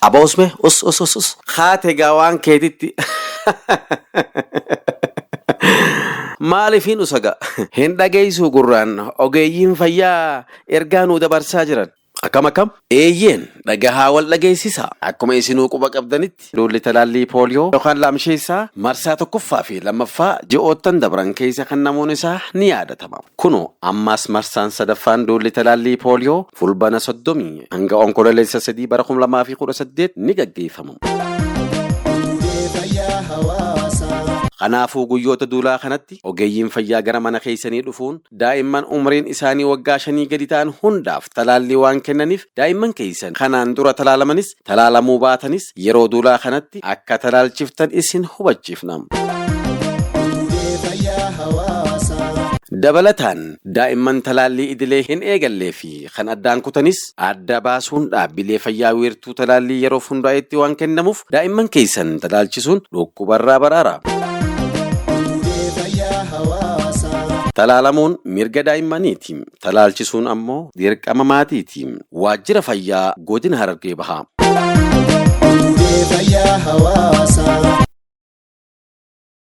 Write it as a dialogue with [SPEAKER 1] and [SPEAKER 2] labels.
[SPEAKER 1] Aboosme us haate gaawaan keetitti. Maaliifin usaga hin dhageessu gurraan ogeeyyiin fayyaa ergaa nu dabarsaa jiran. Akkam eeyyeen dhagahaa wal dhageessisa. Akkuma isinuu quba qabdanitti lolli talaallii pooliyoo yookaan laamsheessaa marsaa tokkoffaa fi lammaffaa ji'oottan dabran keessa kan namoonni isaa ni yaadatama. Kunoo ammas marsaan sadaffaan lolli talaallii pooliyoo fulbana 30 hanga onkololeessa 3 bara 2018 ni gaggeeffama. Kanaafuu guyyoota duulaa kanatti ogeeyyiin fayyaa gara mana keessanii dhufuun daa'imman umriin isaanii waggaa 5 gadi ta'an hundaaf talaallii waan kennaniif daa'imman keessan kanaan dura talaalamanis talaalamuu baatanis yeroo duulaa kanatti akka talaalchiftan isin hubachiifna. Dabalataan daa'imman talaallii idilee hin eegallee fi kan addaan kutanis adda baasuun dhaabbilee fayyaa wiirtuu talaallii yeroo hundaa'etti waan kennamuuf daa'imman keessan talaalchisuun dhukkubarraa baraara. Talaalamuun mirga daa'immaniiti. Talaalchisuun ammoo dirqama maatiiti. Waajjira fayyaa godina Harargee Bahaa.